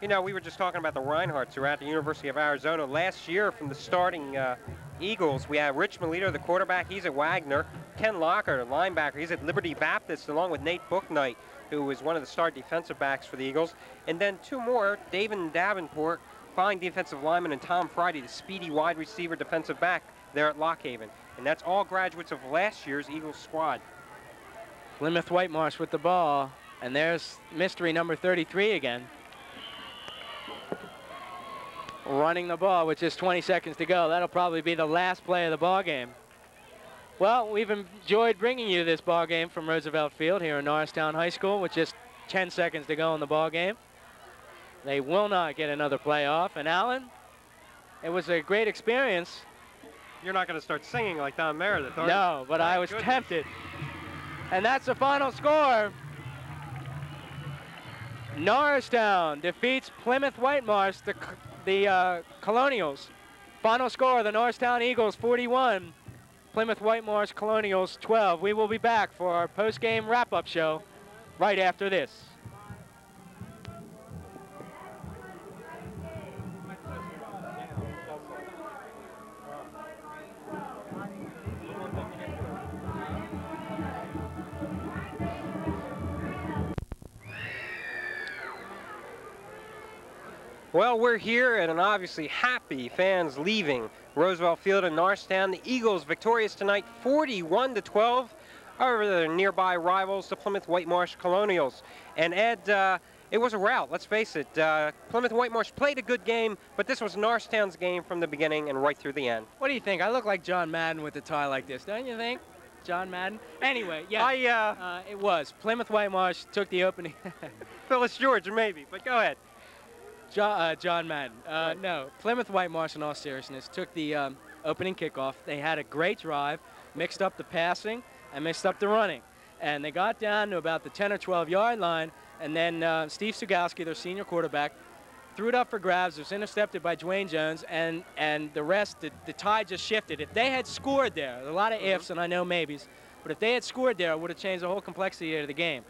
You know, we were just talking about the Reinhardts who are at the University of Arizona. Last year from the starting Eagles, we have Rich Melito, the quarterback. He's at Wagner. Ken Locker, the linebacker. He's at Liberty Baptist, along with Nate Booknight, who was one of the star defensive backs for the Eagles. And then 2 more, David Davenport, fine defensive lineman, and Tom Friday, the speedy wide receiver defensive back there at Lockhaven. And that's all graduates of last year's Eagles squad. Plymouth Whitemarsh with the ball. And there's mystery number 33 again. Running the ball with just 20 seconds to go. That'll probably be the last play of the ball game. Well, we've enjoyed bringing you this ball game from Roosevelt Field here in Norristown High School with just 10 seconds to go in the ball game. They will not get another play off. And Alan, it was a great experience. You're not going to start singing like Don Meredith, are you? No, but I was tempted. And that's the final score. Norristown defeats Plymouth Whitemarsh, the Colonials. Final score, the Norristown Eagles 41, Plymouth Whitemarsh Colonials 12. We will be back for our post-game wrap-up show right after this. Well, we're here at an obviously happy fans leaving Roosevelt Field in Norristown. The Eagles victorious tonight, 41-12 over their nearby rivals, the Plymouth Whitemarsh Colonials. And Ed, it was a rout, let's face it. Plymouth Whitemarsh played a good game, but this was Norristown's game from the beginning and right through the end. What do you think? I look like John Madden with a tie like this, don't you think? John Madden? Anyway, yeah, it was. Plymouth Whitemarsh took the opening. Phyllis George, maybe, but go ahead. John Madden. No, Plymouth Whitemarsh, in all seriousness, took the opening kickoff. They had a great drive, mixed up the passing and mixed up the running. And they got down to about the 10 or 12-yard line, and then Steve Sugowski, their senior quarterback, threw it up for grabs. It was intercepted by Dwayne Jones, and the rest, the tide just shifted. If they had scored there, a lot of ifs and I know maybes, but if they had scored there, it would have changed the whole complexity of the game.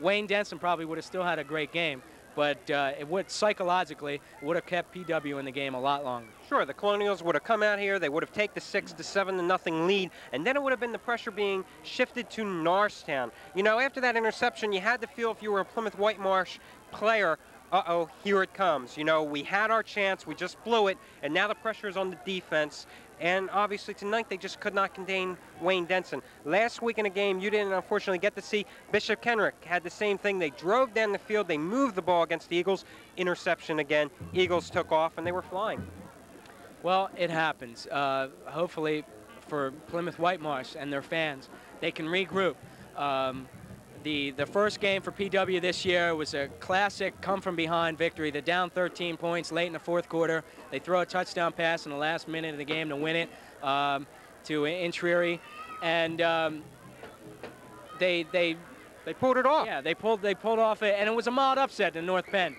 Wayne Denson probably would have still had a great game, but it would psychologically would have kept PW in the game a lot longer. Sure, the Colonials would have come out here, they would have taken the 6-7-0 lead, and then it would have been the pressure being shifted to Norristown. You know, after that interception, you had to feel if you were a Plymouth Whitemarsh player, uh-oh, here it comes. You know, we had our chance, we just blew it, and now the pressure is on the defense. And obviously tonight they just could not contain Wayne Denson. Last week in a game you didn't unfortunately get to see. Bishop Kenrick had the same thing. They drove down the field, they moved the ball against the Eagles. Interception again. Eagles took off and they were flying. Well, it happens. Hopefully for Plymouth Whitemarsh and their fans, they can regroup. The first game for PW this year was a classic come-from-behind victory. They're down 13 points late in the fourth quarter. They throw a touchdown pass in the last minute of the game to win it to Intreary, and they pulled it off. Yeah, they pulled off it, and it was a mild upset in North Penn.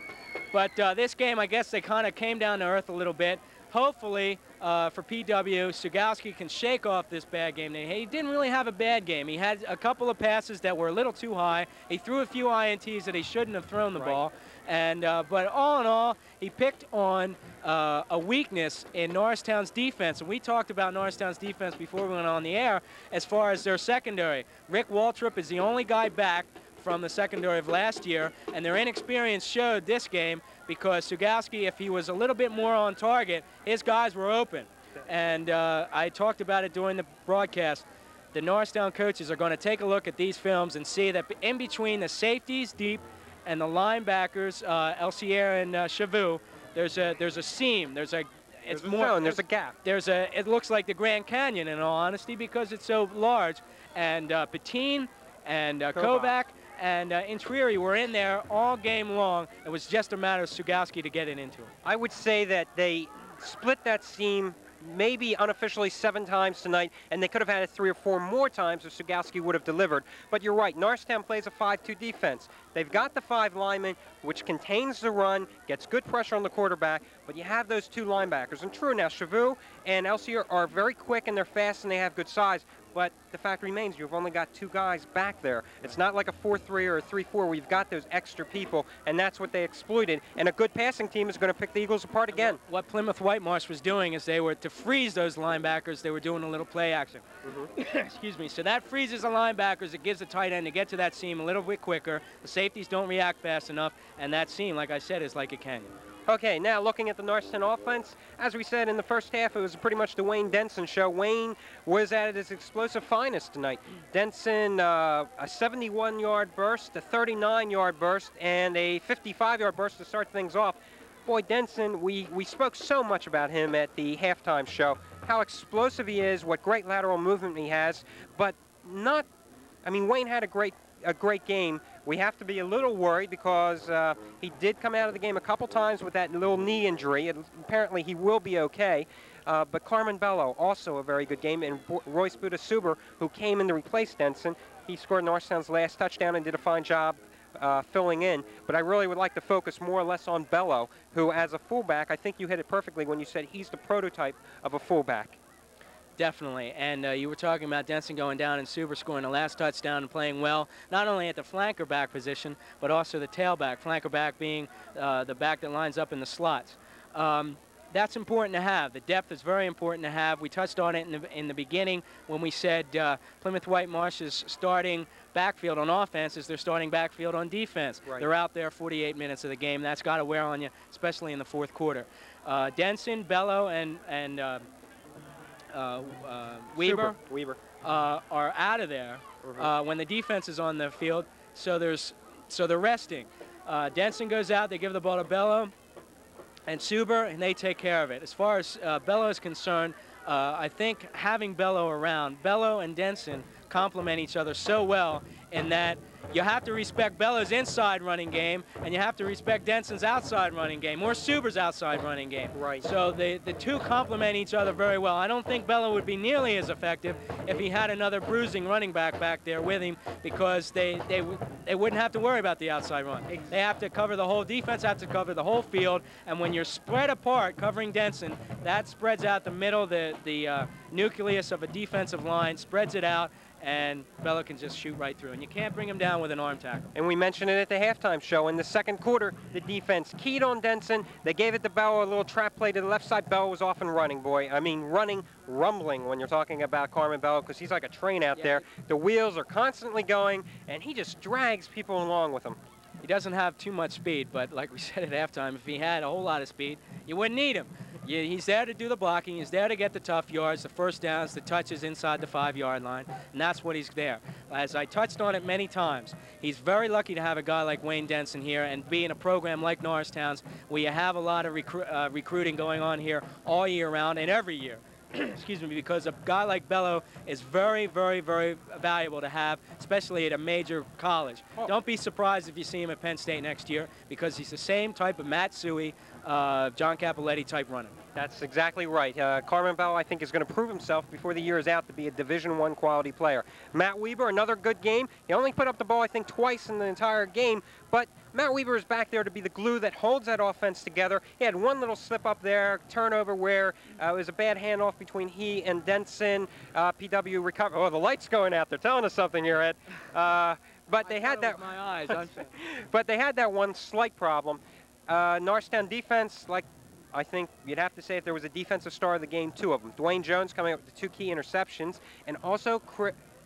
But this game, I guess they kind of came down to earth a little bit. hopefully for PW, Sugowski can shake off this bad game. He didn't really have a bad game. He had a couple of passes that were a little too high. He threw a few INTs that he shouldn't have thrown the ball. And but all in all, he picked on a weakness in Norristown's defense. And we talked about Norristown's defense before we went on the air as far as their secondary. Rick Waltrip is the only guy back from the secondary of last year, and their inexperience showed this game because Sugowski, if he was a little bit more on target, his guys were open. And I talked about it during the broadcast. The Norristown coaches are going to take a look at these films and see that in between the safeties deep and the linebackers, Elsier and Chavou, there's a seam. There's a gap. It looks like the Grand Canyon, in all honesty, because it's so large. And Patine and Kovac and Intrieri were in there all game long. It was just a matter of Sugowski to get it into it. I would say that they split that seam maybe unofficially 7 times tonight, and they could have had it 3 or 4 more times if Sugowski would have delivered. But you're right, Norristown plays a 5-2 defense. They've got the 5 linemen, which contains the run, gets good pressure on the quarterback, but you have those 2 linebackers. And true, now Chavou and Elsier are very quick and they're fast and they have good size, but the fact remains you've only got 2 guys back there. It's not like a 4-3 or a 3-4 where you've got those extra people, and that's what they exploited. And a good passing team is going to pick the Eagles apart again. What Plymouth Whitemarsh was doing is they were, to freeze those linebackers, they were doing a little play action. Excuse me. So that freezes the linebackers. It gives the tight end to get to that seam a little bit quicker. The safeties don't react fast enough, and that seam, like I said, is like a canyon. Okay, now looking at the Norristown offense, as we said in the first half, it was pretty much the Wayne Denson show. Wayne was at his explosive finest tonight. Denson, a 71-yard burst, a 39-yard burst, and a 55-yard burst to start things off. Boy, Denson, we spoke so much about him at the halftime show, how explosive he is, what great lateral movement he has, but not, I mean, Wayne had a great game. We have to be a little worried because he did come out of the game a couple times with that little knee injury. Apparently he will be okay. But Carmen Bello, also a very good game, and Royce Buda-Suber, who came in to replace Denson, he scored Norristown's last touchdown and did a fine job filling in. But I really would like to focus more or less on Bello, who as a fullback, I think you hit it perfectly when you said he's the prototype of a fullback. Definitely, and you were talking about Denson going down and Suber scoring the last touchdown and playing well, not only at the flanker back position, but also the tailback, flanker back being the back that lines up in the slots. That's important to have. The depth is very important to have. We touched on it in the beginning when we said Plymouth Whitemarsh's starting backfield on offense is their starting backfield on defense. Right. They're out there 48 minutes of the game. That's got to wear on you, especially in the fourth quarter. Denson, Bello, and Weber are out of there when the defense is on the field, so they're resting. Denson goes out, they give the ball to Bello and Suber, and they take care of it. As far as Bello is concerned, I think having Bello around, Bello and Denson complement each other so well in that you have to respect Bello's inside running game, and you have to respect Denson's outside running game, or Suber's outside running game. Right. So the two complement each other very well. I don't think Bello would be nearly as effective if he had another bruising running back there with him, because they wouldn't have to worry about the outside run. They have to cover the whole defense, have to cover the whole field, and when you're spread apart covering Denson, that spreads out the middle, the nucleus of a defensive line, spreads it out, and Bello can just shoot right through. And you can't bring him down with an arm tackle. And we mentioned it at the halftime show. In the second quarter, the defense keyed on Denson. They gave it to Bello, a little trap play to the left side. Bello was off and running, boy. I mean, running, rumbling when you're talking about Carmen Bello, because he's like a train out there. The wheels are constantly going, and he just drags people along with him. He doesn't have too much speed, but like we said at halftime, if he had a whole lot of speed, you wouldn't need him. He's there to do the blocking. He's there to get the tough yards, the first downs, the touches inside the 5-yard line, and that's what he's there. As I touched on it many times, he's very lucky to have a guy like Wayne Denson here and be in a program like Norristown's where you have a lot of recruiting going on here all year round and every year. Excuse me, because a guy like Bello is very, very, very valuable to have, especially at a major college. Don't be surprised if you see him at Penn State next year, because he's the same type of Matt Suey, John Capoletti type runner. That's exactly right. Carmen Bello, I think, is going to prove himself before the year is out to be a Division I quality player. Matt Weber, another good game. He only put up the ball, I think, twice in the entire game, but Matt Weber is back there to be the glue that holds that offense together. He had one little slip up there, turnover where it was a bad handoff between he and Denson. PW recovered. Oh, the light's going out. They're telling us something here, Ed. But they had that. My eyes. I'm but they had that one slight problem. Norristown defense, like I think you'd have to say if there was a defensive star of the game, two of them. Dwayne Jones coming up with the 2 key interceptions, and also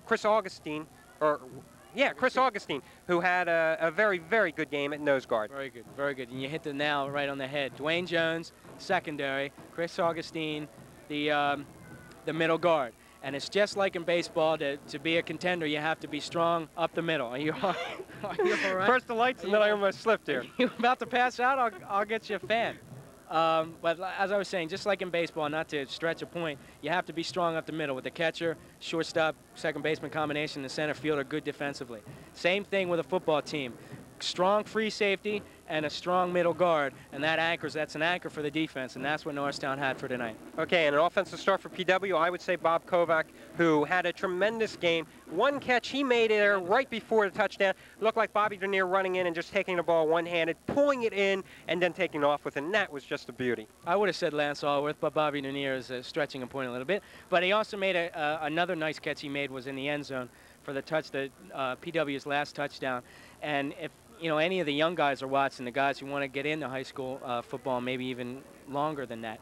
Chris Augustine, Chris Augustine, who had a very, very good game at nose guard. Very good, very good. And you hit the nail right on the head. Dwayne Jones, secondary. Chris Augustine, the middle guard. And it's just like in baseball, to be a contender, you have to be strong up the middle. Are you all right? First the lights, and then I almost slipped here. You're about to pass out? I'll get you a fan. But as I was saying, just like in baseball, not to stretch a point, you have to be strong up the middle with the catcher, shortstop, second baseman combination, and center fielder good defensively. Same thing with a football team. Strong free safety and a strong middle guard, and that's an anchor for the defense, and that's what Norristown had for tonight. Okay, and an offensive start for PW, I would say Bob Kovac, who had a tremendous game. One catch he made there right before the touchdown. Looked like Bobby Dernier running in and just taking the ball one-handed, pulling it in, and then taking off with it, and that was just a beauty. I would have said Lance Allworth, but Bobby Dernier is stretching a point a little bit. But he also made another nice catch he made was in the end zone for the PW's last touchdown. And if any of the young guys are watching, the guys who want to get into high school football, maybe even longer than that,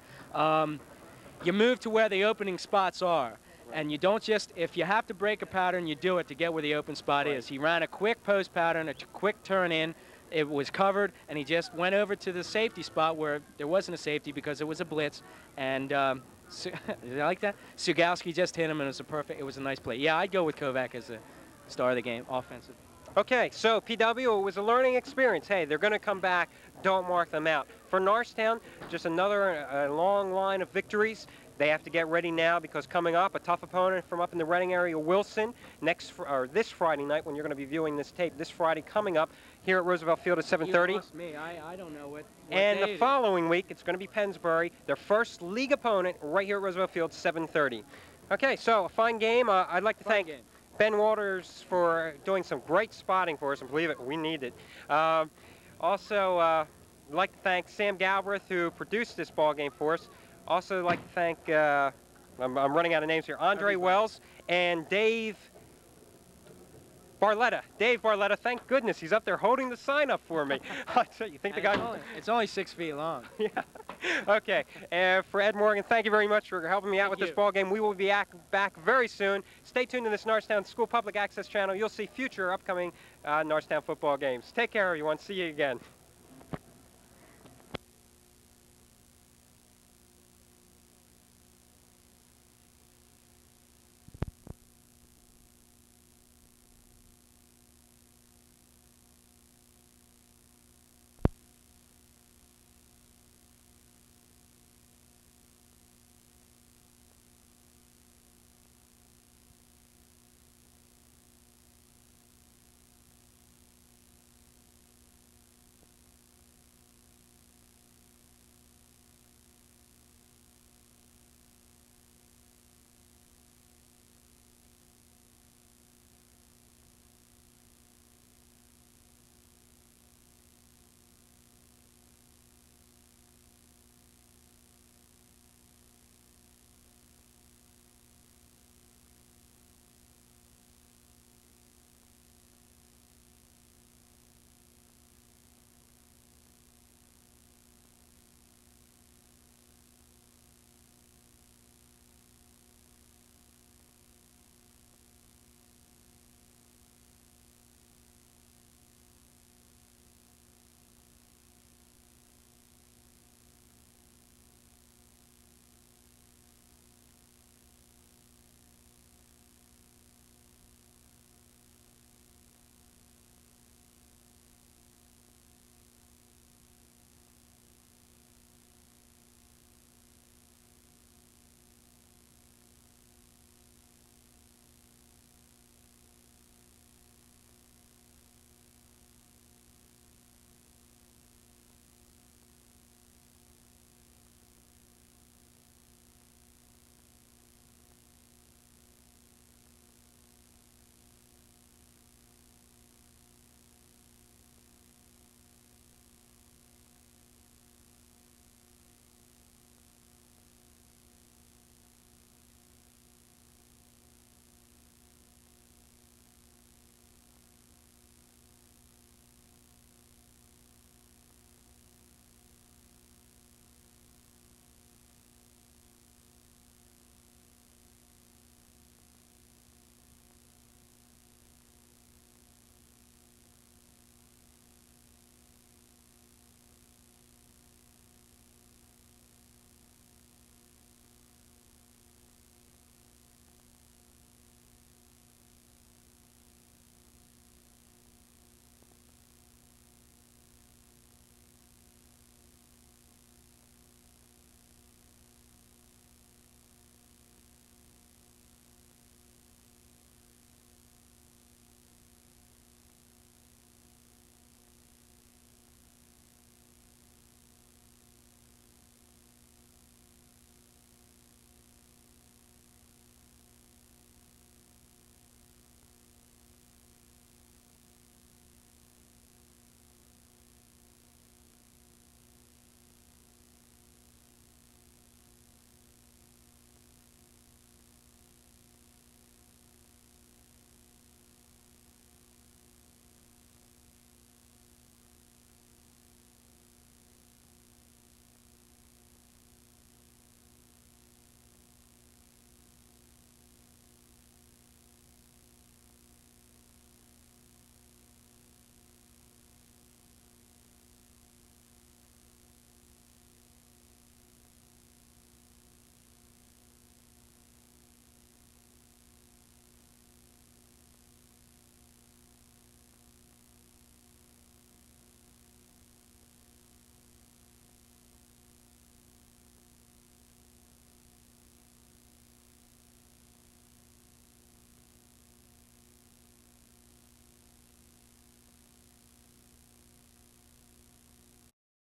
you move to where the opening spots are. And you don't just, if you have to break a pattern, you do it to get where the open spot is. He ran a quick post pattern, a quick turn in. It was covered, and he just went over to the safety spot where there wasn't a safety because it was a blitz. And you like that? Sugowski just hit him, and it was a nice play. Yeah, I'd go with Kovac as the star of the game, offensive. Okay, so PW, it was a learning experience. Hey, they're going to come back. Don't mark them out. For Norristown, just another long line of victories. They have to get ready now because coming up, a tough opponent from up in the Reading area, Wilson, this Friday night when you're going to be viewing this tape, this Friday coming up here at Roosevelt Field at 7:30. You lost me. I don't know what and the following week, it's going to be Pennsbury, their first league opponent right here at Roosevelt Field, 7:30. Okay, so a fine game. I'd like to thank Ben Waters for doing some great spotting for us, and believe it, we need it. Also, I'd like to thank Sam Galbraith, who produced this ball game for us. Also, I'd like to thank, I'm running out of names here, Andre Wells and Dave Barletta. Dave Barletta, thank goodness he's up there holding the sign up for me. You think the guy? It's only 6 feet long. Yeah. Okay. For Ed Morgan, thank you very much for helping me out with this ball game. We will be back very soon. Stay tuned to this Norristown School Public Access channel. You'll see future upcoming Norristown football games. Take care, everyone. See you again.